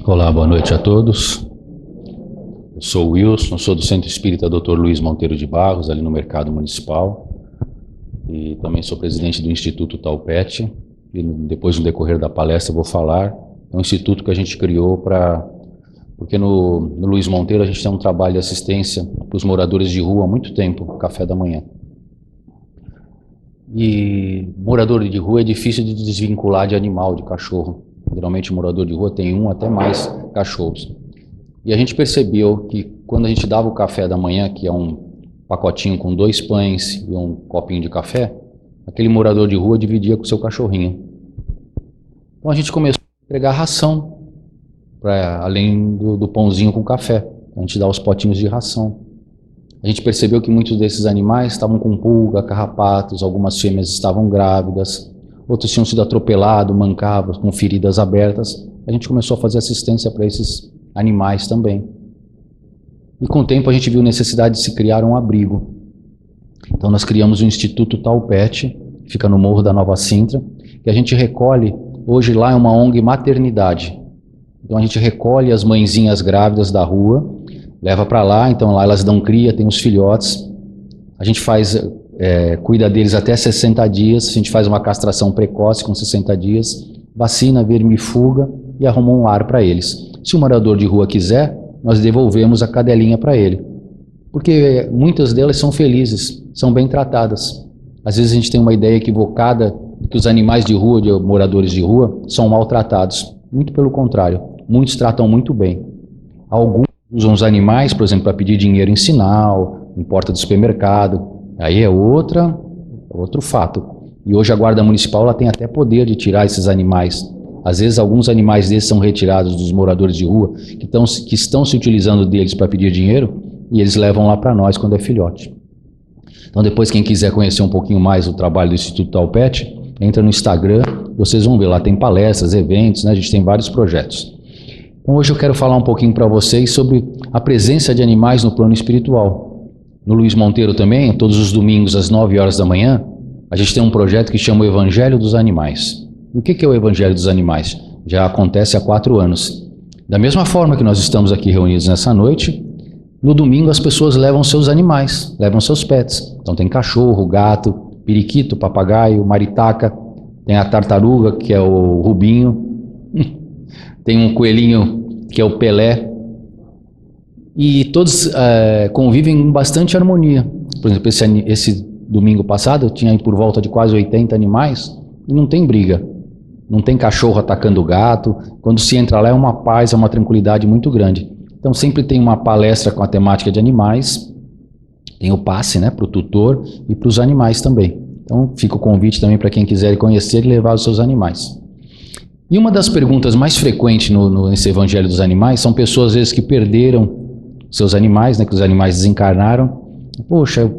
Olá, boa noite a todos. Eu sou o Wilson, sou do Centro Espírita Dr. Luiz Monteiro de Barros, ali no Mercado Municipal. E também sou presidente do Instituto Taupete. E depois, no decorrer da palestra, eu vou falar. É um instituto que a gente criou porque no Luiz Monteiro a gente tem um trabalho de assistência para os moradores de rua há muito tempo, café da manhã. E morador de rua é difícil de desvincular de animal, de cachorro. Geralmente o morador de rua tem um até mais cachorros. E a gente percebeu que quando a gente dava o café da manhã, que é um pacotinho com 2 pães e um copinho de café, aquele morador de rua dividia com o seu cachorrinho. Então a gente começou a entregar ração, além do pãozinho com café. A gente dá os potinhos de ração. A gente percebeu que muitos desses animais estavam com pulga, carrapatos, algumas fêmeas estavam grávidas, outros tinham sido atropelados, mancavam, com feridas abertas. A gente começou a fazer assistência para esses animais também. E com o tempo a gente viu necessidade de se criar um abrigo. Então nós criamos o Instituto Taupete, que fica no Morro da Nova Sintra, que a gente recolhe, hoje lá é uma ONG maternidade. Então a gente recolhe as mãezinhas grávidas da rua, leva para lá, então lá elas dão cria, tem os filhotes. A gente cuida deles até 60 dias, a gente faz uma castração precoce com 60 dias, vacina, vermifuga e arruma um lar para eles. Se o morador de rua quiser, nós devolvemos a cadelinha para ele. Porque muitas delas são felizes, são bem tratadas. Às vezes a gente tem uma ideia equivocada que os animais de rua, de moradores de rua, são maltratados. Muito pelo contrário, muitos tratam muito bem. Alguns usam os animais, por exemplo, para pedir dinheiro em sinal, em porta do supermercado. Aí é outro fato. E hoje a Guarda Municipal ela tem até poder de tirar esses animais. Às vezes alguns animais desses são retirados dos moradores de rua, que estão se utilizando deles para pedir dinheiro, e eles levam lá para nós quando é filhote. Então depois quem quiser conhecer um pouquinho mais o trabalho do Instituto Taupete, entra no Instagram, vocês vão ver, lá tem palestras, eventos, né? A gente tem vários projetos. Então hoje eu quero falar um pouquinho para vocês sobre a presença de animais no plano espiritual. No Luiz Monteiro também, todos os domingos às 9 horas da manhã, a gente tem um projeto que chama o Evangelho dos Animais. O que é o Evangelho dos Animais? Já acontece há 4 anos. Da mesma forma que nós estamos aqui reunidos nessa noite, no domingo as pessoas levam seus animais, levam seus pets. Então tem cachorro, gato, periquito, papagaio, maritaca, tem a tartaruga, que é o Rubinho, tem um coelhinho, que é o Pelé, e todos convivem com bastante harmonia. Por exemplo, esse domingo passado, eu tinha aí por volta de quase 80 animais, e não tem briga. Não tem cachorro atacando o gato. Quando se entra lá é uma paz, é uma tranquilidade muito grande. Então sempre tem uma palestra com a temática de animais, tem o passe, né, para o tutor e para os animais também. Então fica o convite também para quem quiser conhecer e levar os seus animais. E uma das perguntas mais frequentes nesse Evangelho dos Animais são pessoas às vezes que perderam seus animais, né, que os animais desencarnaram. Poxa,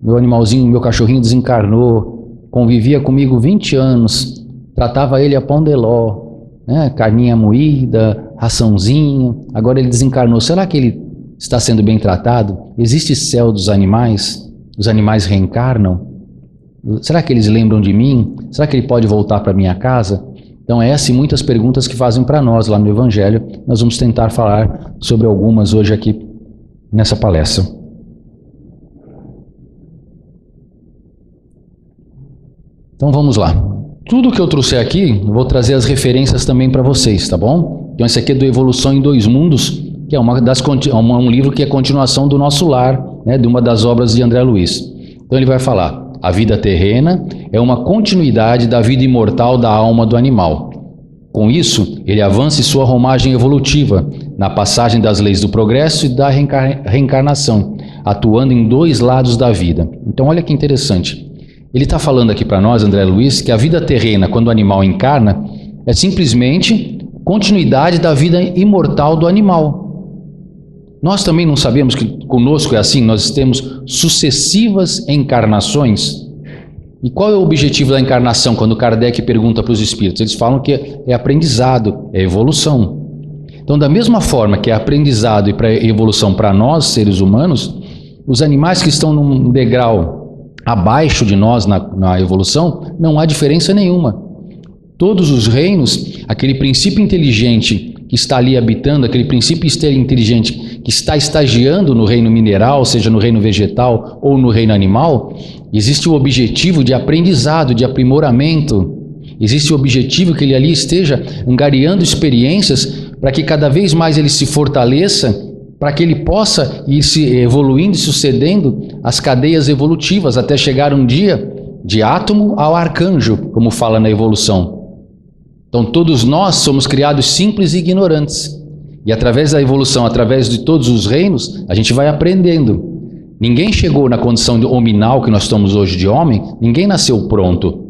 meu animalzinho, meu cachorrinho desencarnou, convivia comigo 20 anos, tratava ele a pão de ló, né, carninha moída, raçãozinho, agora ele desencarnou. Será que ele está sendo bem tratado? Existe céu dos animais? Os animais reencarnam? Será que eles lembram de mim? Será que ele pode voltar para minha casa? Então essas e muitas perguntas que fazem para nós lá no Evangelho, nós vamos tentar falar sobre algumas hoje aqui nessa palestra. Então vamos lá. Tudo que eu trouxer aqui, eu vou trazer as referências também para vocês, tá bom? Então esse aqui é do Evolução em Dois Mundos, que é um livro que é continuação do Nosso Lar, né, de uma das obras de André Luiz. Então ele vai falar: a vida terrena é uma continuidade da vida imortal da alma do animal. Com isso, ele avança em sua romagem evolutiva, na passagem das leis do progresso e da reencarnação, atuando em 2 lados da vida. Então olha que interessante. Ele está falando aqui para nós, André Luiz, que a vida terrena, quando o animal encarna, é simplesmente continuidade da vida imortal do animal. Nós também não sabemos que conosco é assim, nós temos sucessivas encarnações. E qual é o objetivo da encarnação? Quando Kardec pergunta para os espíritos, eles falam que é aprendizado, é evolução. Então, da mesma forma que é aprendizado e evolução para nós, seres humanos, os animais que estão num degrau abaixo de nós na evolução, não há diferença nenhuma. Todos os reinos, aquele princípio inteligente que está ali habitando, aquele princípio inteligente que está estagiando no reino mineral, seja no reino vegetal ou no reino animal, existe o objetivo de aprendizado, de aprimoramento. Existe o objetivo que ele ali esteja angariando experiências para que cada vez mais ele se fortaleça, para que ele possa ir se evoluindo e sucedendo as cadeias evolutivas até chegar um dia de átomo ao arcanjo, como fala na evolução. Então todos nós somos criados simples e ignorantes. E através da evolução, através de todos os reinos, a gente vai aprendendo. Ninguém chegou na condição hominal que nós estamos hoje de homem, ninguém nasceu pronto.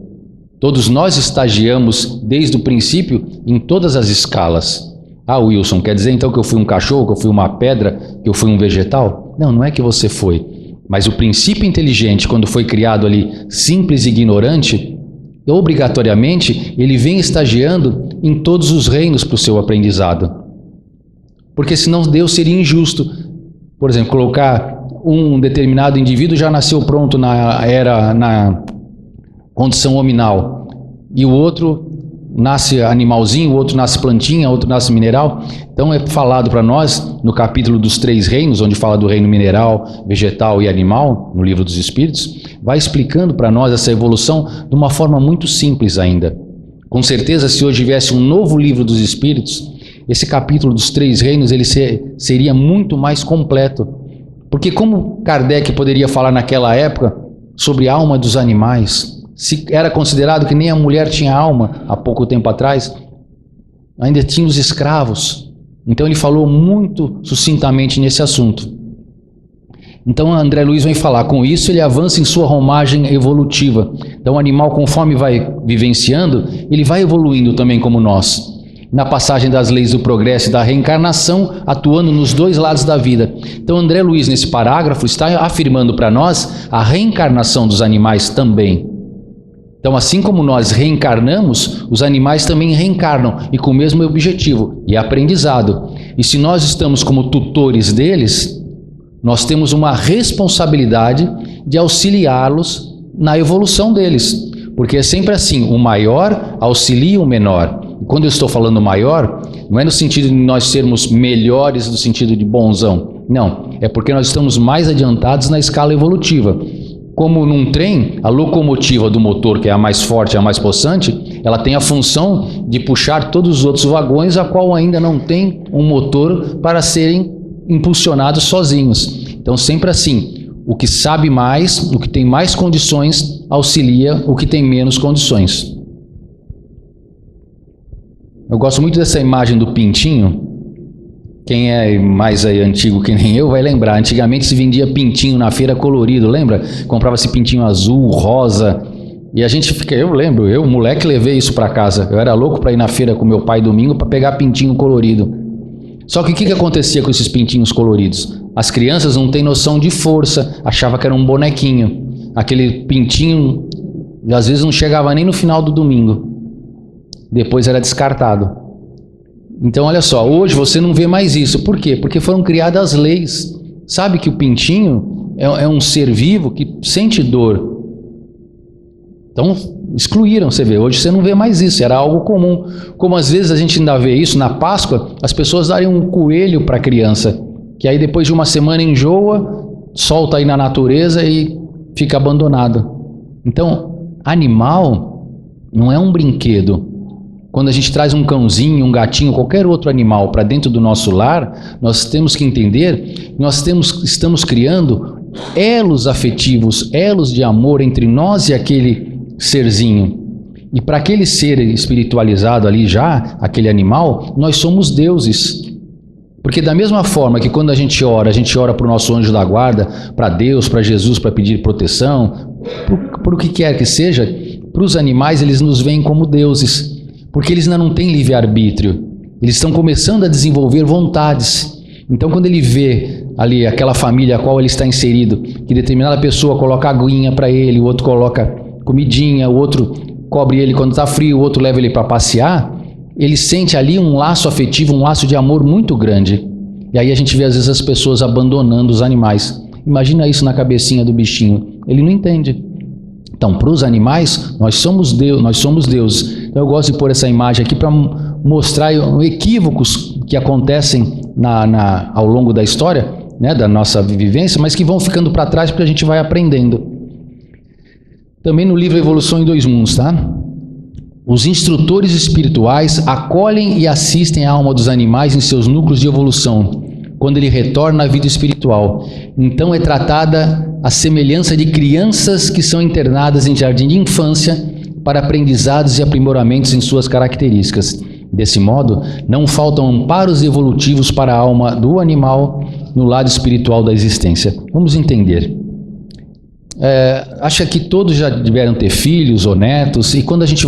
Todos nós estagiamos desde o princípio em todas as escalas. Ah, Wilson, quer dizer então que eu fui um cachorro, que eu fui uma pedra, que eu fui um vegetal? Não, não é que você foi. Mas o princípio inteligente, quando foi criado ali simples e ignorante, obrigatoriamente ele vem estagiando em todos os reinos para o seu aprendizado. Porque senão Deus seria injusto. Por exemplo, colocar um determinado indivíduo já nasceu pronto na condição hominal, e o outro nasce animalzinho, o outro nasce plantinha, o outro nasce mineral. Então é falado para nós no capítulo dos 3 reinos, onde fala do reino mineral, vegetal e animal, no livro dos Espíritos, vai explicando para nós essa evolução de uma forma muito simples ainda. Com certeza, se hoje tivesse um novo livro dos Espíritos, esse capítulo dos 3 reinos ele seria muito mais completo. Porque como Kardec poderia falar naquela época sobre a alma dos animais? Se era considerado que nem a mulher tinha alma há pouco tempo atrás, ainda tinha os escravos. Então ele falou muito sucintamente nesse assunto. Então André Luiz vem falar, com isso ele avança em sua romagem evolutiva. Então o animal, conforme vai vivenciando, ele vai evoluindo também como nós. Na passagem das leis do progresso e da reencarnação, atuando nos 2 lados da vida. Então André Luiz, nesse parágrafo, está afirmando para nós a reencarnação dos animais também. Então, assim como nós reencarnamos, os animais também reencarnam, e com o mesmo objetivo, e aprendizado. E se nós estamos como tutores deles, nós temos uma responsabilidade de auxiliá-los na evolução deles. Porque é sempre assim, o maior auxilia o menor. E quando eu estou falando maior, não é no sentido de nós sermos melhores, no sentido de bonzão. Não, é porque nós estamos mais adiantados na escala evolutiva. Como num trem, a locomotiva do motor, que é a mais forte, a mais possante, ela tem a função de puxar todos os outros vagões, a qual ainda não tem um motor para serem impulsionados sozinhos. Então sempre assim, o que sabe mais, o que tem mais condições, auxilia o que tem menos condições. Eu gosto muito dessa imagem do pintinho. Quem é mais aí antigo que nem eu vai lembrar. Antigamente se vendia pintinho na feira colorido, lembra? Comprava-se pintinho azul, rosa. E a gente fica, eu lembro, eu moleque levei isso para casa. Eu era louco para ir na feira com meu pai domingo para pegar pintinho colorido. Só que o que acontecia com esses pintinhos coloridos? As crianças não têm noção de força, achava que era um bonequinho. Aquele pintinho às vezes não chegava nem no final do domingo. Depois era descartado. Então olha só, hoje você não vê mais isso. Por quê? Porque foram criadas leis. Sabe que o pintinho é um ser vivo que sente dor. Então excluíram, você vê. Hoje você não vê mais isso, era algo comum. Como às vezes a gente ainda vê isso na Páscoa, as pessoas darem um coelho para a criança, que aí depois de uma semana enjoa, solta aí na natureza e fica abandonado. Então, animal não é um brinquedo. Quando a gente traz um cãozinho, um gatinho, qualquer outro animal para dentro do nosso lar, nós temos que entender que nós estamos criando elos afetivos, elos de amor entre nós e aquele serzinho. E para aquele ser espiritualizado ali já, aquele animal, nós somos deuses. Porque da mesma forma que quando a gente ora para o nosso anjo da guarda, para Deus, para Jesus, para pedir proteção, por o que quer que seja, para os animais eles nos veem como deuses. Porque eles ainda não têm livre-arbítrio, eles estão começando a desenvolver vontades. Então quando ele vê ali aquela família a qual ele está inserido, que determinada pessoa coloca aguinha para ele, o outro coloca comidinha, o outro cobre ele quando está frio, o outro leva ele para passear, ele sente ali um laço afetivo, um laço de amor muito grande. E aí a gente vê às vezes as pessoas abandonando os animais. Imagina isso na cabecinha do bichinho, ele não entende. Então, para os animais, nós somos Deus, nós somos deuses. Então, eu gosto de pôr essa imagem aqui para mostrar equívocos que acontecem ao longo da história, né, da nossa vivência, mas que vão ficando para trás porque a gente vai aprendendo. Também no livro Evolução em Dois Mundos, tá? Os instrutores espirituais acolhem e assistem a alma dos animais em seus núcleos de evolução, quando ele retorna à vida espiritual. Então é tratada a semelhança de crianças que são internadas em jardim de infância para aprendizados e aprimoramentos em suas características. Desse modo, não faltam amparos evolutivos para a alma do animal no lado espiritual da existência. Vamos entender. Acha que todos já tiveram ter filhos ou netos, e quando a gente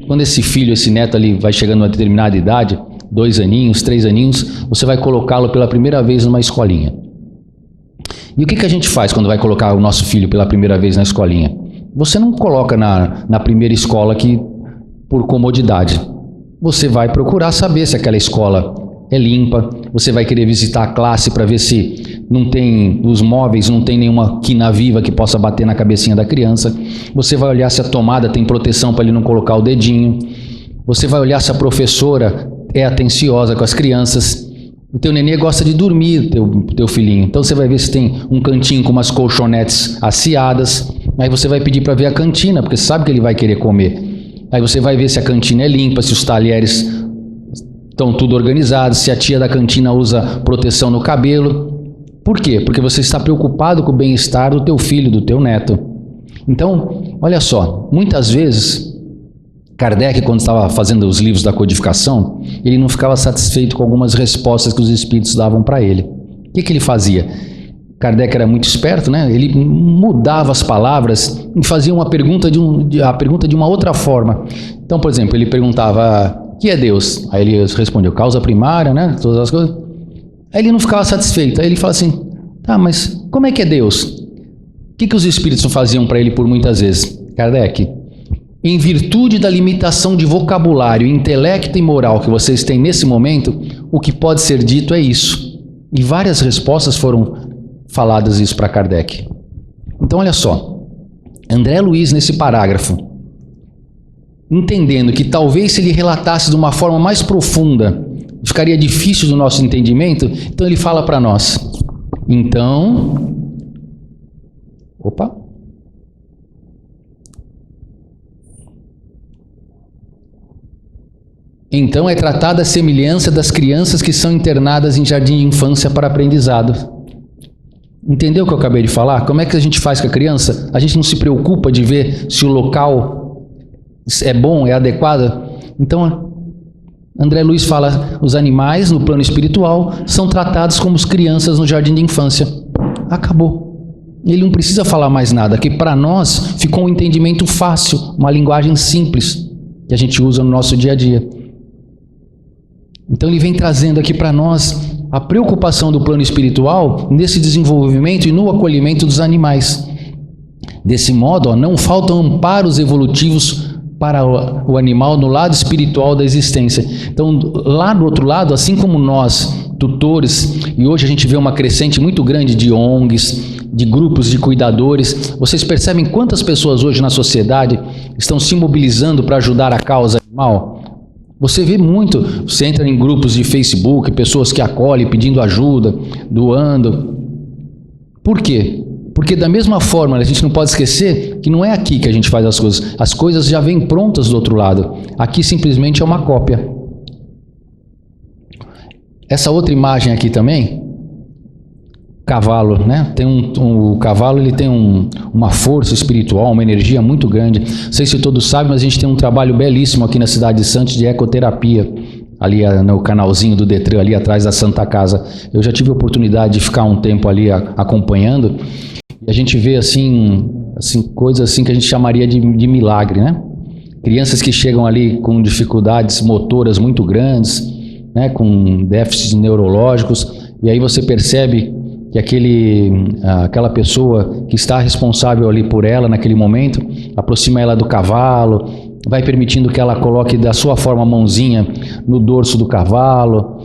quando esse filho, esse neto ali vai chegando a uma determinada idade, 2 aninhos, 3 aninhos, você vai colocá-lo pela primeira vez numa escolinha. E o que a gente faz quando vai colocar o nosso filho pela primeira vez na escolinha? Você não coloca na primeira escola por comodidade. Você vai procurar saber se aquela escola é limpa, você vai querer visitar a classe para ver se os móveis não tem nenhuma quina viva que possa bater na cabecinha da criança. Você vai olhar se a tomada tem proteção para ele não colocar o dedinho. Você vai olhar se a professora é atenciosa com as crianças. O teu nenê gosta de dormir, teu filhinho. Então você vai ver se tem um cantinho com umas colchonetes aciadas. Aí você vai pedir para ver a cantina, porque você sabe que ele vai querer comer. Aí você vai ver se a cantina é limpa, se os talheres estão tudo organizados, se a tia da cantina usa proteção no cabelo. Por quê? Porque você está preocupado com o bem-estar do teu filho, do teu neto. Então, olha só, muitas vezes, Kardec, quando estava fazendo os livros da codificação, ele não ficava satisfeito com algumas respostas que os espíritos davam para ele. O que ele fazia? Kardec era muito esperto, né? Ele mudava as palavras e fazia uma pergunta a pergunta de uma outra forma. Então, por exemplo, ele perguntava: o que é Deus? Aí ele respondeu: causa primária, né? Todas as coisas. Aí ele não ficava satisfeito. Aí ele fala assim: tá, mas como é que é Deus? O que os espíritos faziam para ele por muitas vezes? Kardec: em virtude da limitação de vocabulário, intelecto e moral que vocês têm nesse momento, o que pode ser dito é isso. E várias respostas foram faladas isso para Kardec. Então, olha só, André Luiz, nesse parágrafo, entendendo que talvez se ele relatasse de uma forma mais profunda, ficaria difícil do nosso entendimento, então ele fala para nós. Então, Então é tratada a semelhança das crianças que são internadas em jardim de infância para aprendizado. Entendeu o que eu acabei de falar? Como é que a gente faz com a criança? A gente não se preocupa de ver se o local é bom, é adequado. Então, André Luiz fala: os animais no plano espiritual são tratados como as crianças no jardim de infância. Acabou. Ele não precisa falar mais nada, que para nós ficou um entendimento fácil, uma linguagem simples que a gente usa no nosso dia a dia. Então ele vem trazendo aqui para nós a preocupação do plano espiritual nesse desenvolvimento e no acolhimento dos animais. Desse modo, não faltam amparos evolutivos para o animal no lado espiritual da existência. Então, lá do outro lado, assim como nós, tutores, e hoje a gente vê uma crescente muito grande de ONGs, de grupos de cuidadores, vocês percebem quantas pessoas hoje na sociedade estão se mobilizando para ajudar a causa animal? Você vê muito, você entra em grupos de Facebook, pessoas que acolhem, pedindo ajuda, doando. Por quê? Porque da mesma forma, a gente não pode esquecer que não é aqui que a gente faz as coisas já vêm prontas do outro lado. Aqui simplesmente é uma cópia. Essa outra imagem aqui também, cavalo, né? O cavalo ele tem uma força espiritual, uma energia muito grande. Não sei se todos sabem, mas a gente tem um trabalho belíssimo aqui na cidade de Santos de ecoterapia, ali no canalzinho do Detran, ali atrás da Santa Casa. Eu já tive a oportunidade de ficar um tempo ali acompanhando, e a gente vê assim coisas assim que a gente chamaria de milagre, né? Crianças que chegam ali com dificuldades motoras muito grandes, né? Com déficits neurológicos, e aí você percebe que aquela pessoa que está responsável ali por ela naquele momento, aproxima ela do cavalo, vai permitindo que ela coloque da sua forma a mãozinha no dorso do cavalo,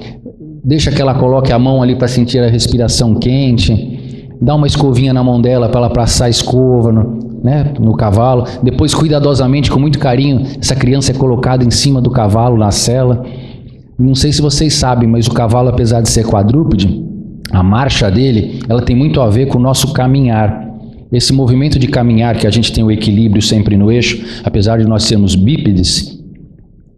deixa que ela coloque a mão ali para sentir a respiração quente, dá uma escovinha na mão dela para ela passar a escova no cavalo, depois cuidadosamente, com muito carinho, essa criança é colocada em cima do cavalo na sela. Não sei se vocês sabem, mas o cavalo, apesar de ser quadrúpede, a marcha dele, ela tem muito a ver com o nosso caminhar. Esse movimento de caminhar, que a gente tem o equilíbrio sempre no eixo, apesar de nós sermos bípedes,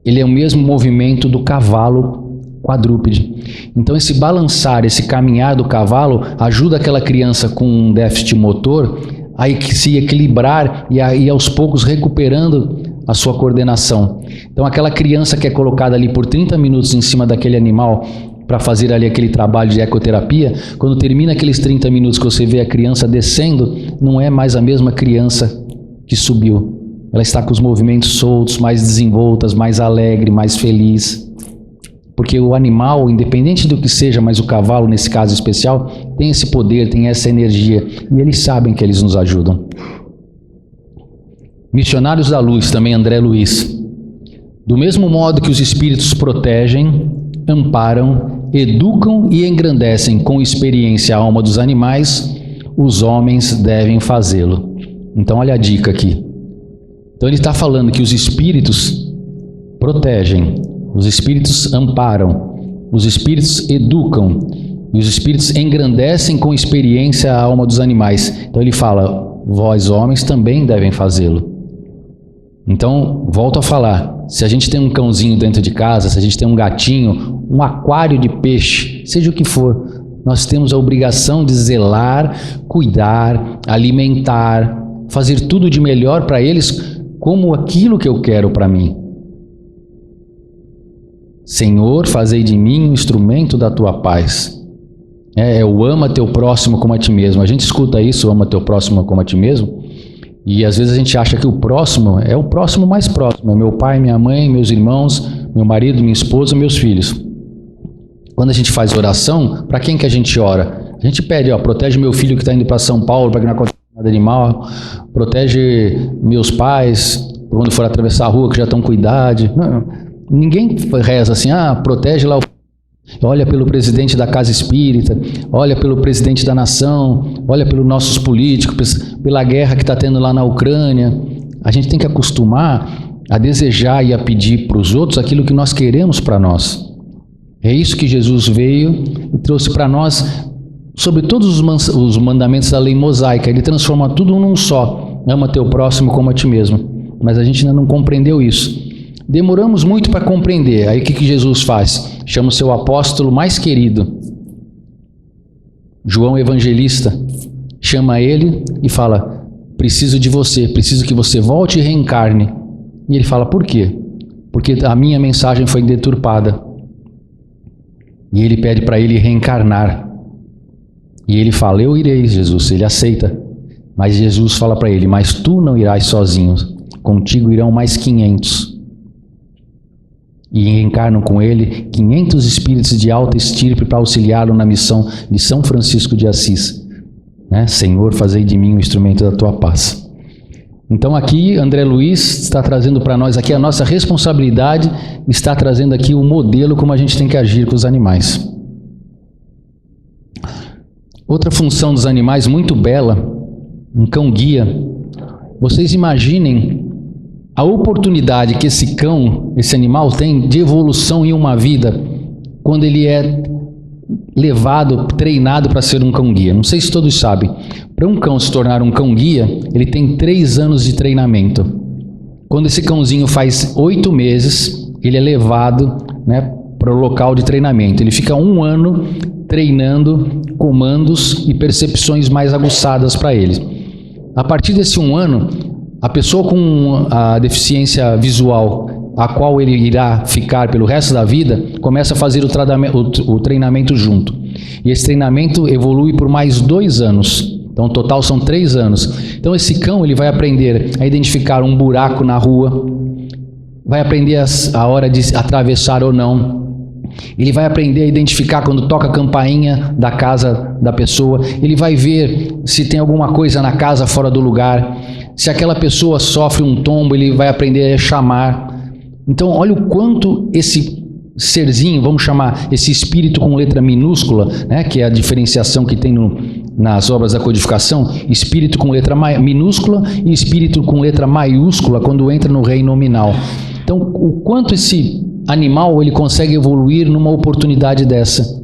ele é o mesmo movimento do cavalo quadrúpede. Então esse balançar, esse caminhar do cavalo, ajuda aquela criança com um déficit motor a se equilibrar e a ir aos poucos recuperando a sua coordenação. Então aquela criança que é colocada ali por 30 minutos em cima daquele animal para fazer ali aquele trabalho de ecoterapia, quando termina aqueles 30 minutos que você vê a criança descendo, não é mais a mesma criança que subiu. Ela está com os movimentos soltos, mais desenvoltas, mais alegre, mais feliz. Porque o animal, independente do que seja, mas o cavalo nesse caso especial, tem esse poder, tem essa energia, e eles sabem que eles nos ajudam. Missionários da Luz, também André Luiz. Do mesmo modo que os espíritos protegem, amparam, educam e engrandecem com experiência a alma dos animais, os homens devem fazê-lo. Então olha a dica aqui. Então ele está falando que os espíritos protegem, os espíritos amparam, os espíritos educam e os espíritos engrandecem com experiência a alma dos animais. Então ele fala, vós homens também devem fazê-lo. Então, volto a falar, se a gente tem um cãozinho dentro de casa, se a gente tem um gatinho, um aquário de peixe, seja o que for, nós temos a obrigação de zelar, cuidar, alimentar, fazer tudo de melhor para eles, como aquilo que eu quero para mim. Senhor, fazei de mim um instrumento da tua paz. O ama teu próximo como a ti mesmo. A gente escuta isso, ama teu próximo como a ti mesmo, e às vezes a gente acha que o próximo é o próximo mais próximo, é meu pai, minha mãe, meus irmãos, meu marido, minha esposa, meus filhos. Quando a gente faz oração, para quem que a gente ora? A gente pede, protege meu filho que está indo para São Paulo, para que não aconteça nada de mal, protege meus pais, quando for atravessar a rua, que já estão com idade. Não, ninguém reza assim, protege lá, olha pelo presidente da Casa Espírita, olha pelo presidente da nação, olha pelos nossos políticos, pela guerra que está tendo lá na Ucrânia. A gente tem que acostumar a desejar e a pedir para os outros aquilo que nós queremos para nós. É isso que Jesus veio e trouxe para nós, sobre todos os mandamentos da lei mosaica. Ele transforma tudo num só, ama teu próximo como a ti mesmo. Mas a gente ainda não compreendeu isso. Demoramos muito para compreender. Aí o que Jesus faz? Chama o seu apóstolo mais querido, João Evangelista, chama ele e fala, preciso de você, preciso que você volte e reencarne. E ele fala, por quê? Porque a minha mensagem foi deturpada. E ele pede para ele reencarnar. E ele fala, eu irei, Jesus. Ele aceita. Mas Jesus fala para ele, mas tu não irás sozinho, contigo irão mais 500. E reencarnam com ele 500 espíritos de alta estirpe para auxiliá-lo na missão de São Francisco de Assis. Senhor, fazei de mim um instrumento da tua paz. Então aqui André Luiz está trazendo para nós aqui a nossa responsabilidade, está trazendo aqui o modelo como a gente tem que agir com os animais. Outra função dos animais muito bela, um cão-guia. Vocês imaginem a oportunidade que esse cão, esse animal tem de evolução em uma vida, quando ele é levado, treinado para ser um cão-guia. Não sei se todos sabem, para um cão se tornar um cão-guia, ele tem 3 anos de treinamento. Quando esse cãozinho faz 8 meses, ele é levado para o local de treinamento. Ele fica 1 ano treinando comandos e percepções mais aguçadas para ele. A partir desse 1 ano, a pessoa com a deficiência visual, a qual ele irá ficar pelo resto da vida, começa a fazer o treinamento junto. E esse treinamento evolui por mais 2 anos. Então, o total são 3 anos. Então, esse cão ele vai aprender a identificar um buraco na rua, vai aprender a hora de atravessar ou não. Ele vai aprender a identificar quando toca a campainha da casa da pessoa. Ele vai ver se tem alguma coisa na casa fora do lugar. Se aquela pessoa sofre um tombo, ele vai aprender a chamar. Então, olha o quanto esse serzinho, vamos chamar esse espírito com letra minúscula, que é a diferenciação que tem nas obras da codificação, espírito com letra minúscula e espírito com letra maiúscula quando entra no reino nominal. Então, o quanto esse animal ele consegue evoluir numa oportunidade dessa.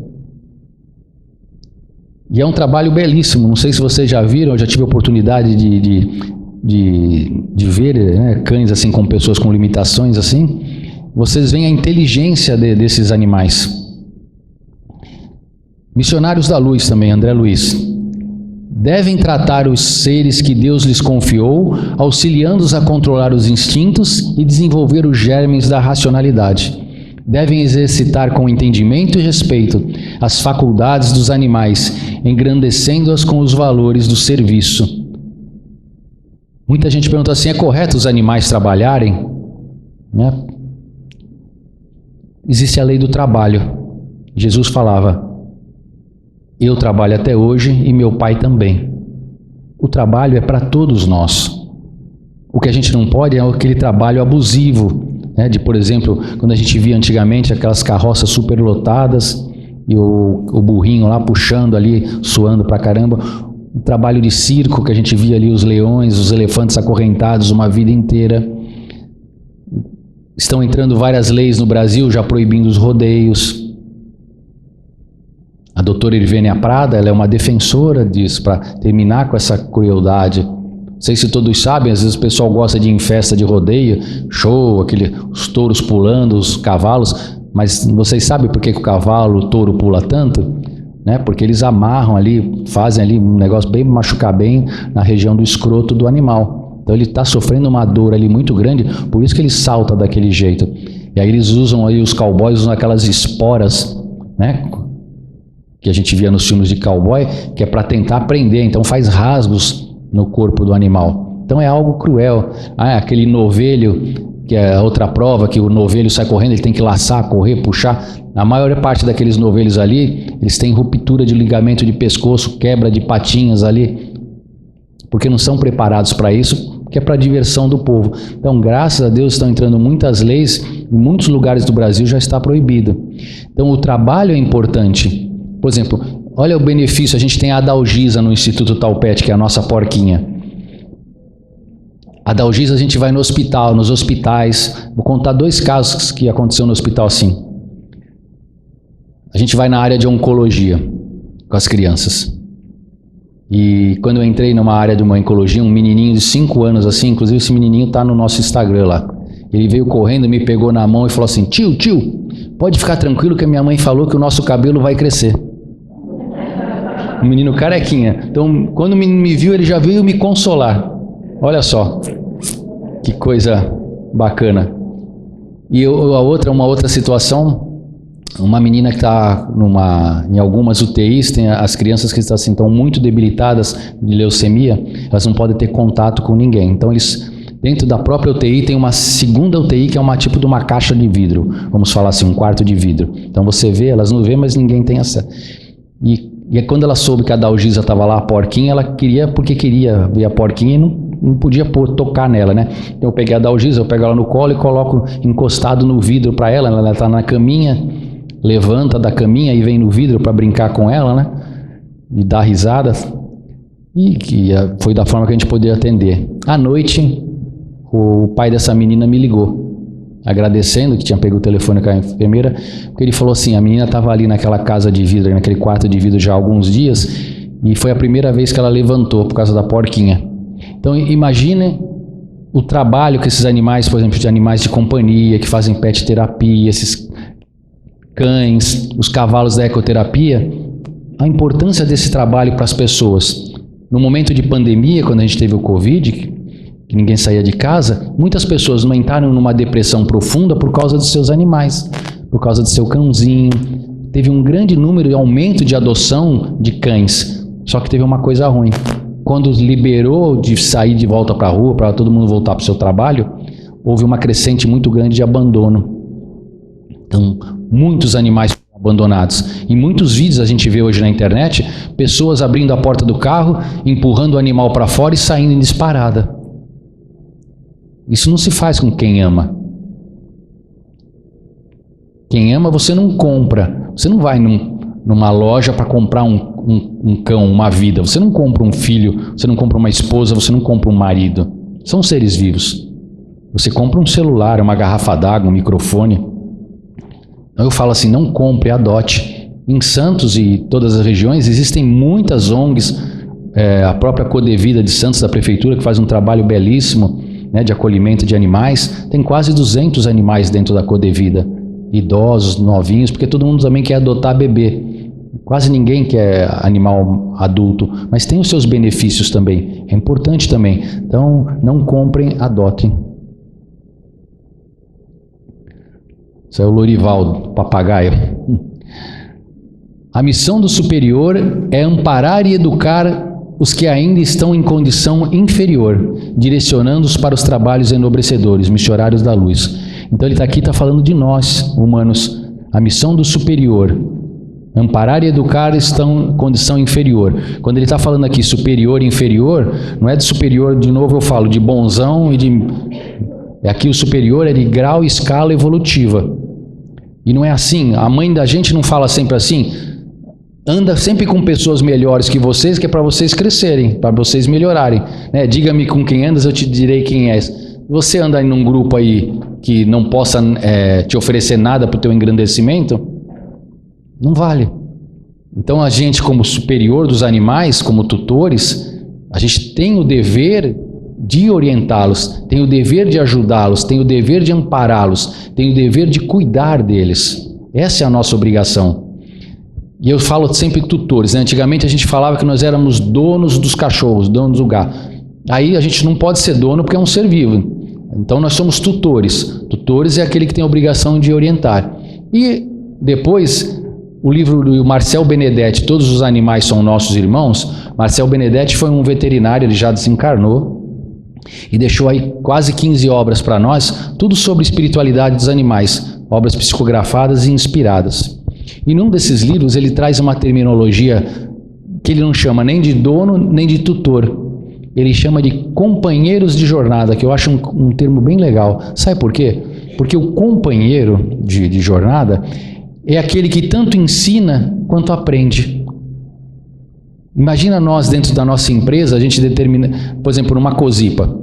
E é um trabalho belíssimo. Não sei se vocês já viram, eu já tive a oportunidade de ver, né, cães assim com pessoas com limitações assim. Vocês veem a inteligência desses animais. Missionários da Luz também, André Luiz. Devem tratar os seres que Deus lhes confiou, auxiliando-os a controlar os instintos e desenvolver os germes da racionalidade. Devem exercitar com entendimento e respeito as faculdades dos animais, engrandecendo-as com os valores do serviço. Muita gente pergunta assim, é correto os animais trabalharem? Né? Existe a lei do trabalho. Jesus falava, eu trabalho até hoje e meu Pai também. O trabalho é para todos nós. O que a gente não pode é aquele trabalho abusivo, né? De, por exemplo, quando a gente via antigamente aquelas carroças superlotadas e o burrinho lá puxando ali, suando pra caramba. O trabalho de circo que a gente via ali, os leões, os elefantes acorrentados uma vida inteira. Estão entrando várias leis no Brasil já proibindo os rodeios. A doutora Irvênia Prada, ela é uma defensora disso, para terminar com essa crueldade. Não sei se todos sabem, às vezes o pessoal gosta de ir em festa de rodeio, show, os touros pulando, os cavalos, mas vocês sabem por que o cavalo, o touro pula tanto? Né? Porque eles amarram ali, fazem ali um negócio bem, machucar bem na região do escroto do animal. Então ele está sofrendo uma dor ali muito grande, por isso que ele salta daquele jeito. E aí eles usam aí, os cowboys usam aquelas esporas, né? Que a gente via nos filmes de cowboy, que é para tentar prender, então faz rasgos no corpo do animal. Então é algo cruel. Aquele novelho, que é outra prova, que o novelho sai correndo, ele tem que laçar, correr, puxar. A maior parte daqueles novelhos ali, eles têm ruptura de ligamento de pescoço, quebra de patinhas ali, porque não são preparados para isso, que é para a diversão do povo. Então, graças a Deus, estão entrando muitas leis, em muitos lugares do Brasil já está proibido. Então, o trabalho é importante. Por exemplo, olha o benefício, a gente tem a Adalgisa no Instituto Taupete, que é a nossa porquinha. A Adalgisa a gente vai no hospital, nos hospitais. Vou contar 2 casos que aconteceu no hospital assim. A gente vai na área de oncologia com as crianças. E quando eu entrei numa área de uma oncologia, um menininho de 5 anos assim, inclusive esse menininho está no nosso Instagram lá. Ele veio correndo, me pegou na mão e falou assim, tio, pode ficar tranquilo que a minha mãe falou que o nosso cabelo vai crescer. Um menino carequinha. Então, quando o menino me viu, ele já veio me consolar. Olha só, que coisa bacana. E uma outra situação, uma menina que está em algumas UTIs, tem as crianças que estão muito debilitadas de leucemia, elas não podem ter contato com ninguém. Então, eles, dentro da própria UTI, tem uma segunda UTI que é uma tipo de uma caixa de vidro, vamos falar assim, um quarto de vidro. Então, você vê, elas não vê, mas ninguém tem acesso. E quando ela soube que a Adalgisa estava lá, a porquinha, ela queria, porque queria ver a porquinha e não podia tocar nela, né? Então eu peguei a Adalgisa, eu pego ela no colo e coloco encostado no vidro para ela, ela está na caminha, levanta da caminha e vem no vidro para brincar com ela, né? E dar risada. E foi da forma que a gente poderia atender. À noite, o pai dessa menina me ligou, agradecendo, que tinha pego o telefone com a enfermeira, porque ele falou assim, a menina estava ali naquela casa de vidro, naquele quarto de vidro já há alguns dias, e foi a primeira vez que ela levantou por causa da porquinha. Então imagine o trabalho que esses animais, por exemplo, de animais de companhia, que fazem pet terapia, esses cães, os cavalos da ecoterapia, a importância desse trabalho para as pessoas. No momento de pandemia, quando a gente teve o Covid, que ninguém saía de casa, muitas pessoas não entraram numa depressão profunda por causa dos seus animais, por causa do seu cãozinho. Teve um grande número de aumento de adoção de cães, só que teve uma coisa ruim. Quando liberou de sair de volta para a rua, para todo mundo voltar para o seu trabalho, houve uma crescente muito grande de abandono. Então, muitos animais foram abandonados. Em muitos vídeos a gente vê hoje na internet, pessoas abrindo a porta do carro, empurrando o animal para fora e saindo em disparada. Isso não se faz com quem ama. Quem ama você não compra. Você não vai numa loja para comprar um cão, uma vida. Você não compra um filho, você não compra uma esposa, você não compra um marido. São seres vivos. Você compra um celular, uma garrafa d'água, um microfone. Então eu falo assim, não compre, adote. Em Santos e todas as regiões existem muitas ONGs, a própria Codevida de Santos, da Prefeitura, que faz um trabalho belíssimo, né, de acolhimento de animais. Tem quase 200 animais dentro da Codevida, idosos, novinhos, porque todo mundo também quer adotar bebê. Quase ninguém quer animal adulto, mas tem os seus benefícios também. É importante também. Então, não comprem, adotem. Isso é o Lorival, papagaio. A missão do superior é amparar e educar os que ainda estão em condição inferior, direcionando-os para os trabalhos enobrecedores, missionários da luz. Então ele está falando de nós, humanos. A missão do superior, amparar e educar estão em condição inferior. Quando ele está falando aqui superior e inferior, não é de superior, de novo eu falo, de bonzão e de... Aqui o superior é de grau e escala evolutiva. E não é assim, a mãe da gente não fala sempre assim, anda sempre com pessoas melhores que vocês, que é para vocês crescerem, para vocês melhorarem, né? Diga-me com quem andas, eu te direi quem és. Você anda em um grupo aí que não possa te oferecer nada para o teu engrandecimento, não vale. Então a gente, como superior dos animais, como tutores, a gente tem o dever de orientá-los, tem o dever de ajudá-los, tem o dever de ampará-los, tem o dever de cuidar deles. Essa é a nossa obrigação. E eu falo sempre tutores, né? Antigamente a gente falava que nós éramos donos dos cachorros, donos do gato. Aí a gente não pode ser dono porque é um ser vivo. Então nós somos tutores. Tutores é aquele que tem a obrigação de orientar. E depois, o livro do Marcel Benedetti, Todos os Animais São Nossos Irmãos. Marcel Benedetti foi um veterinário, ele já desencarnou, e deixou aí quase 15 obras para nós, tudo sobre espiritualidade dos animais, obras psicografadas e inspiradas. E num desses livros ele traz uma terminologia que ele não chama nem de dono nem de tutor, ele chama de companheiros de jornada, que eu acho um termo bem legal. Sabe por quê? Porque o companheiro de jornada é aquele que tanto ensina quanto aprende. Imagina nós dentro da nossa empresa, a gente determina, por exemplo, numa Cozipa,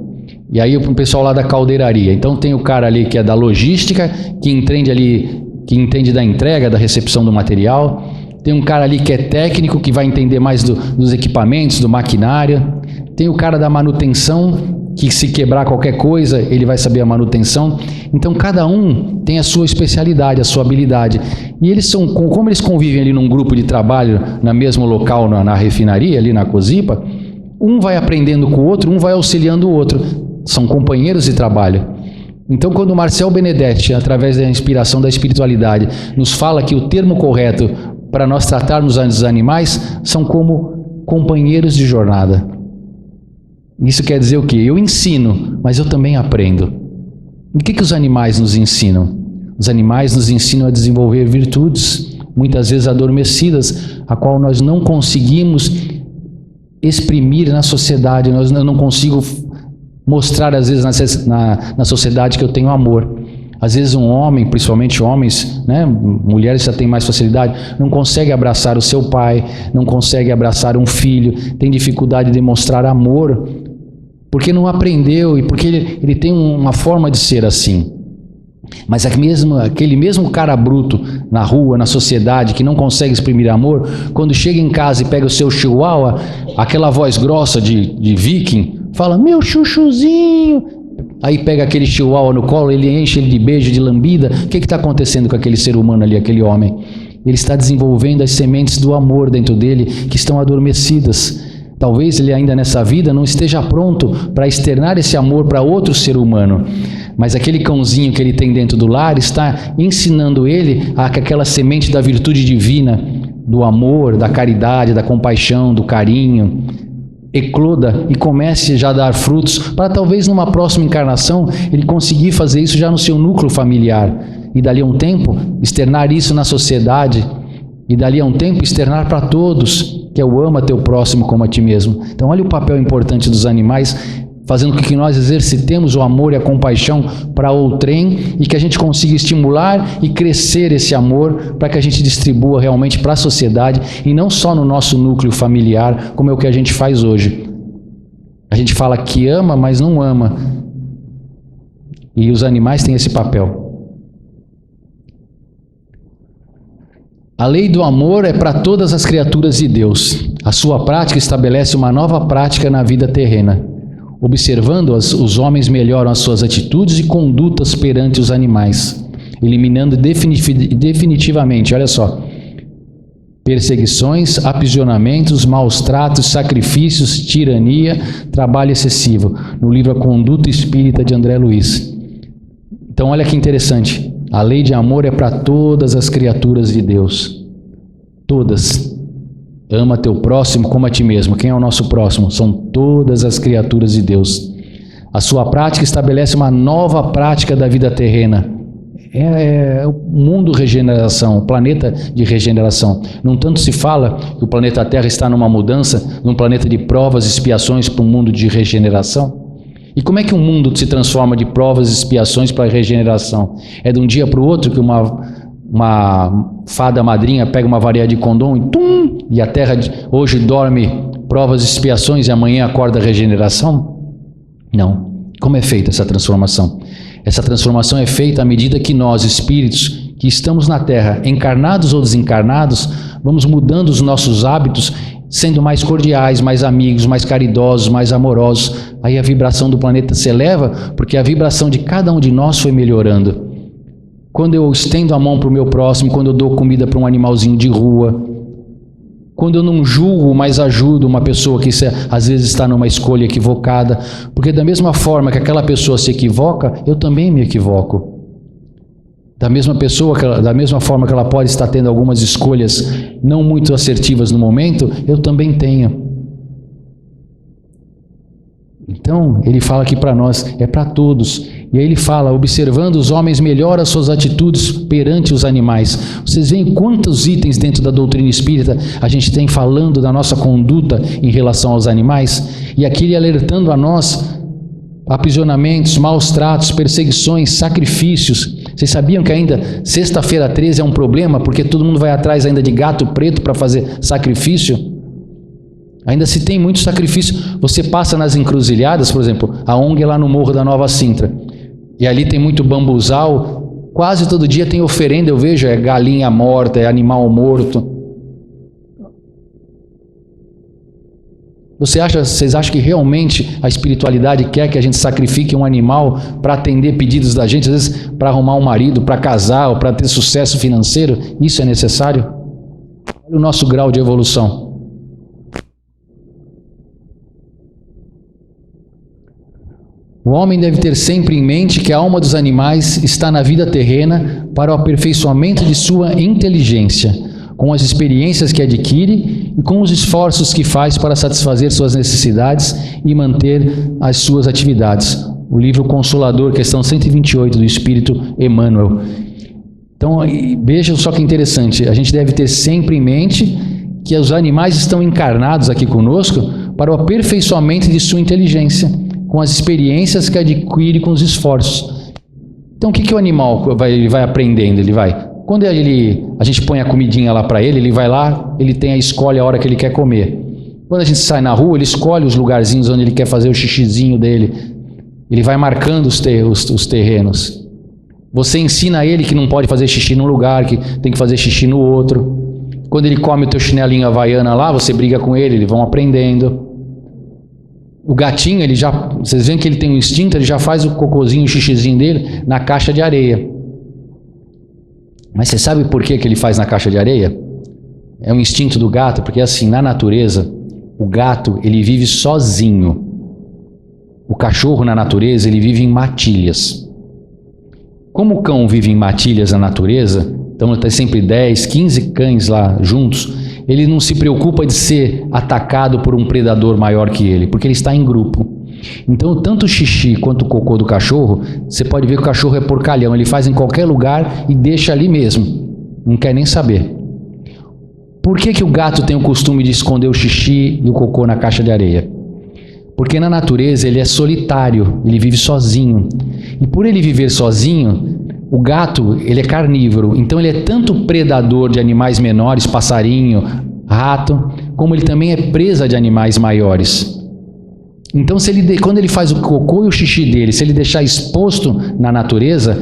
e aí o pessoal lá da caldeiraria, então tem o cara ali que é da logística, que entende da entrega, da recepção do material, tem um cara ali que é técnico, que vai entender mais dos equipamentos, do maquinário, tem o cara da manutenção, que se quebrar qualquer coisa, ele vai saber a manutenção. Então cada um tem a sua especialidade, a sua habilidade. E eles são, como eles convivem ali num grupo de trabalho, no mesmo local, na refinaria, ali na Cozipa, um vai aprendendo com o outro, um vai auxiliando o outro. São companheiros de trabalho. Então quando o Marcel Benedetti, através da inspiração da espiritualidade, nos fala que o termo correto para nós tratarmos os animais são como companheiros de jornada. Isso quer dizer o quê? Eu ensino, mas eu também aprendo. E o que os animais nos ensinam? Os animais nos ensinam a desenvolver virtudes, muitas vezes adormecidas, a qual nós não conseguimos exprimir na sociedade. Eu não consigo mostrar, às vezes, na sociedade que eu tenho amor. Às vezes um homem, principalmente homens, né, mulheres já têm mais facilidade, não consegue abraçar o seu pai, não consegue abraçar um filho, tem dificuldade de demonstrar amor, porque não aprendeu e porque ele tem uma forma de ser assim. Mas aquele mesmo cara bruto na rua, na sociedade, que não consegue exprimir amor, quando chega em casa e pega o seu chihuahua, aquela voz grossa de viking, fala, meu chuchuzinho. Aí pega aquele chihuahua no colo, ele enche ele de beijo, de lambida. O que está acontecendo com aquele ser humano ali, aquele homem? Ele está desenvolvendo as sementes do amor dentro dele, que estão adormecidas. Talvez ele ainda nessa vida não esteja pronto para externar esse amor para outro ser humano. Mas aquele cãozinho que ele tem dentro do lar está ensinando ele aquela semente da virtude divina, do amor, da caridade, da compaixão, do carinho. Ecloda e comece já a dar frutos, para talvez numa próxima encarnação ele conseguir fazer isso já no seu núcleo familiar, e dali a um tempo externar isso na sociedade, e dali a um tempo externar para todos, que é o ama teu próximo como a ti mesmo. Então olha o papel importante dos animais, fazendo com que nós exercitemos o amor e a compaixão para outrem, e que a gente consiga estimular e crescer esse amor para que a gente distribua realmente para a sociedade, e não só no nosso núcleo familiar, como é o que a gente faz hoje. A gente fala que ama, mas não ama. E os animais têm esse papel. A lei do amor é para todas as criaturas de Deus. A sua prática estabelece uma nova prática na vida terrena. Observando-as, os homens melhoram as suas atitudes e condutas perante os animais, eliminando definitivamente, olha só, perseguições, aprisionamentos, maus tratos, sacrifícios, tirania, trabalho excessivo, no livro A Conduta Espírita de André Luiz. Então olha que interessante, a lei de amor é para todas as criaturas de Deus, todas. Ama teu próximo como a ti mesmo. Quem é o nosso próximo? São todas as criaturas de Deus. A sua prática estabelece uma nova prática da vida terrena. É o mundo regeneração, o planeta de regeneração. Não tanto se fala que o planeta Terra está numa mudança, num planeta de provas e expiações para um mundo de regeneração. E como é que um mundo se transforma de provas e expiações para a regeneração? É de um dia para o outro que uma fada madrinha pega uma varinha de condom e tum, e a Terra hoje dorme provas e expiações e amanhã acorda a regeneração? Não. Como é feita essa transformação? Essa transformação é feita à medida que nós, espíritos, que estamos na Terra, encarnados ou desencarnados, vamos mudando os nossos hábitos, sendo mais cordiais, mais amigos, mais caridosos, mais amorosos. Aí a vibração do planeta se eleva, porque a vibração de cada um de nós foi melhorando. Quando eu estendo a mão para o meu próximo, quando eu dou comida para um animalzinho de rua, quando eu não julgo, mas ajudo uma pessoa que às vezes está numa escolha equivocada, porque da mesma forma que aquela pessoa se equivoca, eu também me equivoco. Da mesma forma que ela pode estar tendo algumas escolhas não muito assertivas no momento, eu também tenho. Então, ele fala aqui para nós, é para todos. E aí ele fala, observando os homens melhora as suas atitudes perante os animais. Vocês veem quantos itens dentro da doutrina espírita a gente tem falando da nossa conduta em relação aos animais? E aqui ele alertando a nós, aprisionamentos, maus tratos, perseguições, sacrifícios. Vocês sabiam que ainda sexta-feira 13 é um problema, porque todo mundo vai atrás ainda de gato preto para fazer sacrifício? Ainda se tem muito sacrifício. Você passa nas encruzilhadas, por exemplo, a ONG é lá no Morro da Nova Sintra, e ali tem muito bambuzal, quase todo dia tem oferenda, eu vejo, é galinha morta, é animal morto. Vocês acham que realmente a espiritualidade quer que a gente sacrifique um animal para atender pedidos da gente, às vezes para arrumar um marido, para casar, ou para ter sucesso financeiro? Isso é necessário? Olha o nosso grau de evolução. O homem deve ter sempre em mente que a alma dos animais está na vida terrena para o aperfeiçoamento de sua inteligência, com as experiências que adquire e com os esforços que faz para satisfazer suas necessidades e manter as suas atividades. O livro Consolador, questão 128 do Espírito Emmanuel. Então, veja só que interessante, a gente deve ter sempre em mente que os animais estão encarnados aqui conosco para o aperfeiçoamento de sua inteligência, com as experiências que adquire com os esforços. Então o que o animal vai aprendendo? Quando a gente põe a comidinha lá para ele vai lá, ele escolhe a hora que ele quer comer. Quando a gente sai na rua, ele escolhe os lugarzinhos onde ele quer fazer o xixizinho dele. Ele vai marcando os terrenos. Você ensina a ele que não pode fazer xixi num lugar, que tem que fazer xixi no outro. Quando ele come o teu chinelinho havaiana lá, você briga com ele, eles vão aprendendo. O gatinho, vocês veem que ele tem um instinto, ele já faz o cocôzinho, o xixizinho dele na caixa de areia. Mas você sabe por que ele faz na caixa de areia? É um instinto do gato, porque assim, na natureza, o gato, ele vive sozinho. O cachorro na natureza, ele vive em matilhas. Como o cão vive em matilhas na natureza, então tem sempre 10, 15 cães lá juntos, ele não se preocupa de ser atacado por um predador maior que ele, porque ele está em grupo. Então, tanto o xixi quanto o cocô do cachorro, você pode ver que o cachorro é porcalhão, ele faz em qualquer lugar e deixa ali mesmo, não quer nem saber. Por que o gato tem o costume de esconder o xixi e o cocô na caixa de areia? Porque na natureza ele é solitário, ele vive sozinho. E por ele viver sozinho, o gato, ele é carnívoro, então ele é tanto predador de animais menores, passarinho, rato, como ele também é presa de animais maiores. Então, quando ele faz o cocô e o xixi dele, se ele deixar exposto na natureza,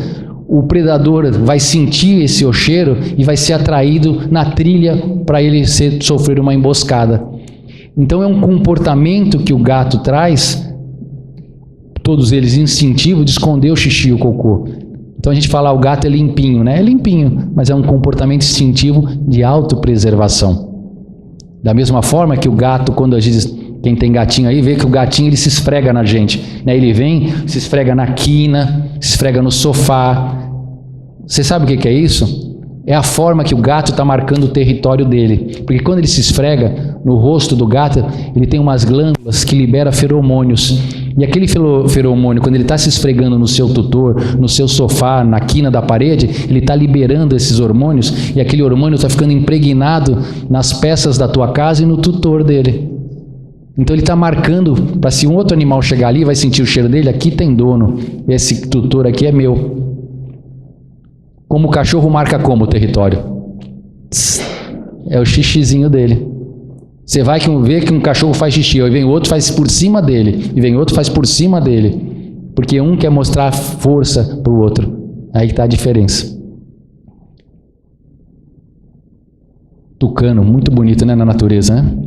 o predador vai sentir esse cheiro e vai ser atraído na trilha para ele sofrer uma emboscada. Então é um comportamento que o gato traz, todos eles instintivos, de esconder o xixi e o cocô. Então a gente fala, o gato é limpinho, né? É limpinho, mas é um comportamento instintivo de autopreservação. Da mesma forma que o gato, quando a gente, quem tem gatinho aí, vê que o gatinho ele se esfrega na gente, né? Ele vem, se esfrega na quina, se esfrega no sofá. Você sabe o que é isso? É a forma que o gato está marcando o território dele. Porque quando ele se esfrega no rosto do gato, ele tem umas glândulas que liberam feromônios. E aquele feromônio, quando ele está se esfregando no seu tutor, no seu sofá, na quina da parede, ele está liberando esses hormônios, e aquele hormônio está ficando impregnado nas peças da tua casa e no tutor dele. Então ele está marcando, para se um outro animal chegar ali, vai sentir o cheiro dele, aqui tem dono, esse tutor aqui é meu. Como o cachorro marca como o território? É o xixizinho dele. Você vai ver que um cachorro faz xixi, aí vem outro faz por cima dele, e vem outro faz por cima dele, porque um quer mostrar força para o outro. Aí está a diferença. Tucano, muito bonito, né, na natureza, né?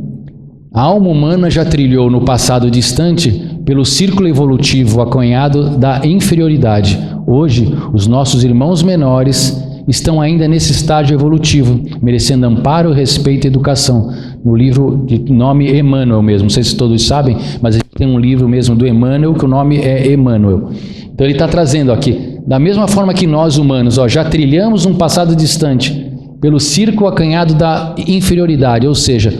A alma humana já trilhou no passado distante pelo círculo evolutivo acanhado da inferioridade. Hoje, os nossos irmãos menores estão ainda nesse estágio evolutivo, merecendo amparo, respeito e educação. No livro de nome Emmanuel mesmo, não sei se todos sabem, mas a gente tem um livro mesmo do Emmanuel, que o nome é Emmanuel. Então ele está trazendo aqui, da mesma forma que nós humanos, já trilhamos um passado distante pelo círculo acanhado da inferioridade, ou seja,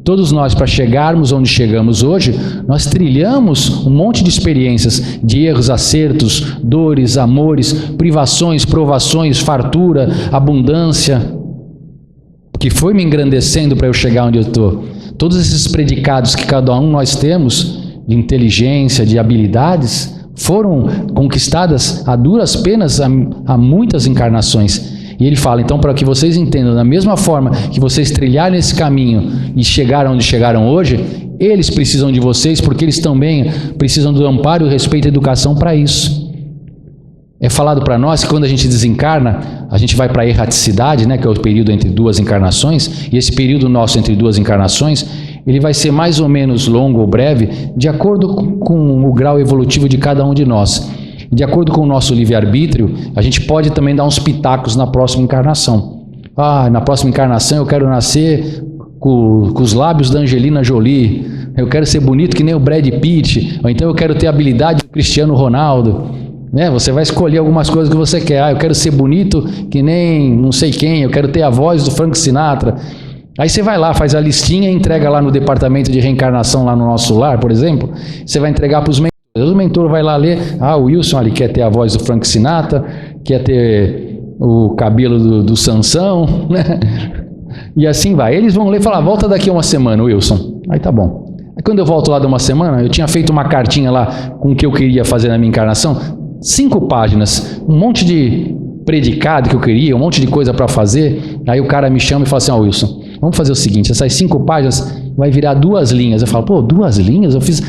todos nós, para chegarmos onde chegamos hoje, nós trilhamos um monte de experiências, de erros, acertos, dores, amores, privações, provações, fartura, abundância, que foi me engrandecendo para eu chegar onde eu estou. Todos esses predicados que cada um nós temos, de inteligência, de habilidades, foram conquistadas a duras penas há muitas encarnações. E ele fala, então, para que vocês entendam, da mesma forma que vocês trilharam esse caminho e chegaram onde chegaram hoje, eles precisam de vocês, porque eles também precisam do amparo, respeito e educação para isso. É falado para nós que quando a gente desencarna, a gente vai para a erraticidade, né, que é o período entre duas encarnações, e esse período nosso entre duas encarnações, ele vai ser mais ou menos longo ou breve, de acordo com o grau evolutivo de cada um de nós. De acordo com o nosso livre-arbítrio, a gente pode também dar uns pitacos na próxima encarnação. Na próxima encarnação eu quero nascer com os lábios da Angelina Jolie, eu quero ser bonito que nem o Brad Pitt, ou então eu quero ter a habilidade do Cristiano Ronaldo. Você vai escolher algumas coisas que você quer. Eu quero ser bonito que nem não sei quem, eu quero ter a voz do Frank Sinatra. Aí você vai lá, faz a listinha e entrega lá no departamento de reencarnação, lá no nosso lar, por exemplo. Você vai entregar para os mentores. O mentor vai lá ler, o Wilson ali quer ter a voz do Frank Sinatra, quer ter o cabelo do Sansão, né? E assim vai. Eles vão ler e falar, volta daqui uma semana, Wilson. Aí tá bom. Aí quando eu volto lá de uma semana, eu tinha feito uma cartinha lá com o que eu queria fazer na minha encarnação, 5 páginas, um monte de predicado que eu queria, um monte de coisa para fazer. Aí o cara me chama e fala assim, Wilson, vamos fazer o seguinte, essas 5 páginas vai virar 2 linhas. Eu falo, 2 linhas? Eu fiz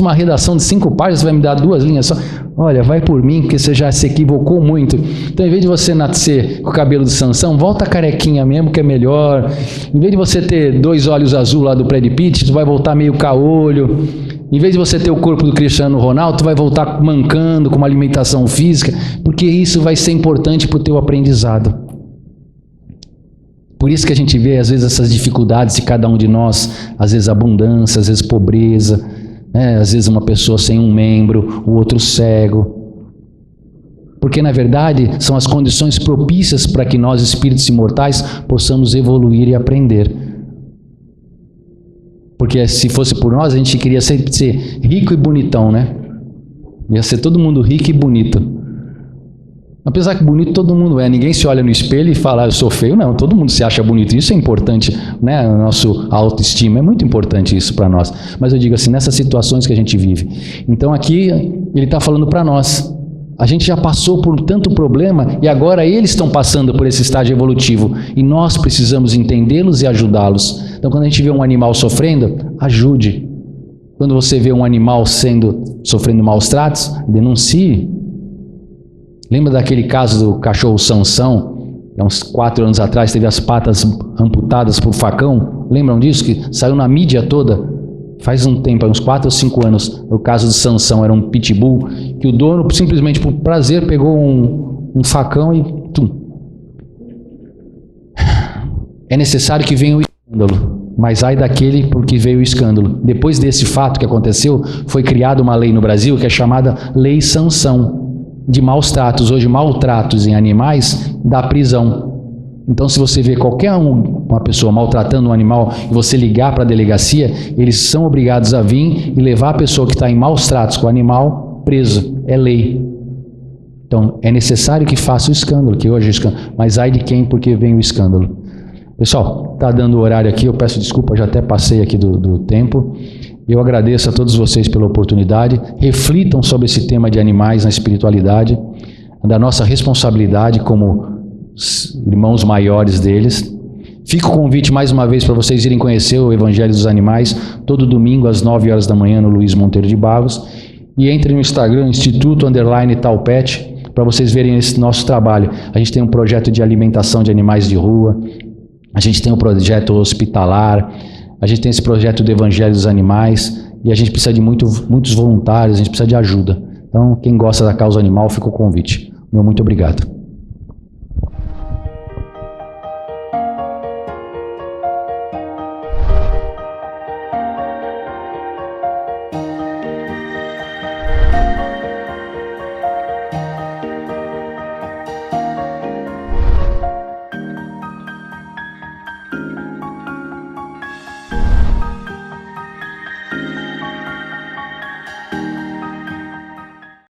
uma redação de 5 páginas, você vai me dar 2 linhas só? Olha, vai por mim, porque você já se equivocou muito. Então, em vez de você nascer com o cabelo de Sansão, volta carequinha mesmo, que é melhor. Em vez de você ter 2 olhos azul lá do Brad Pitt, tu vai voltar meio caolho. Em vez de você ter o corpo do Cristiano Ronaldo, tu vai voltar mancando, com uma alimentação física, porque isso vai ser importante para o teu aprendizado. Por isso que a gente vê, às vezes, essas dificuldades de cada um de nós, às vezes abundância, às vezes pobreza, às vezes uma pessoa sem um membro, o outro cego. Porque, na verdade, são as condições propícias para que nós, espíritos imortais, possamos evoluir e aprender. Porque se fosse por nós, a gente queria sempre ser rico e bonitão, né? Ia ser todo mundo rico e bonito. Apesar que bonito todo mundo é, ninguém se olha no espelho e fala, eu sou feio, não, todo mundo se acha bonito, isso é importante, né? O nosso autoestima, é muito importante isso para nós, mas eu digo assim, nessas situações que a gente vive. Então aqui, ele está falando para nós, a gente já passou por tanto problema, e agora eles estão passando por esse estágio evolutivo, e nós precisamos entendê-los e ajudá-los. Então quando a gente vê um animal sofrendo, ajude. Quando você vê um animal sofrendo maus tratos, denuncie. Lembra daquele caso do cachorro Sansão? Há uns 4 anos atrás, teve as patas amputadas por facão. Lembram disso? Que saiu na mídia toda. Faz um tempo, uns 4 ou 5 anos, o caso de Sansão, era um pitbull, que o dono, simplesmente por prazer, pegou um facão e... tum. É necessário que venha o escândalo, mas ai daquele porque veio o escândalo. Depois desse fato que aconteceu, foi criada uma lei no Brasil que é chamada Lei Sansão, de maus tratos. Hoje, maltratos em animais dá prisão. Então, se você vê uma pessoa maltratando um animal e você ligar para a delegacia, eles são obrigados a vir e levar a pessoa que está em maus tratos com o animal presa. É lei. Então, é necessário que faça o escândalo, que hoje é escândalo. Mas ai de quem, porque vem o escândalo. Pessoal, está dando o horário aqui, eu peço desculpa, já até passei aqui do tempo. Eu agradeço a todos vocês pela oportunidade. Reflitam sobre esse tema de animais na espiritualidade, da nossa responsabilidade como irmãos maiores deles. Fica o convite mais uma vez para vocês irem conhecer o Evangelho dos Animais, todo domingo às 9 horas da manhã no Luiz Monteiro de Barros. E entre no Instagram, Instituto_Talpet, para vocês verem esse nosso trabalho. A gente tem um projeto de alimentação de animais de rua, a gente tem um projeto hospitalar, a gente tem esse projeto do Evangelho dos Animais, e a gente precisa de muitos voluntários, a gente precisa de ajuda. Então, quem gosta da causa animal, fica o convite. Meu muito obrigado.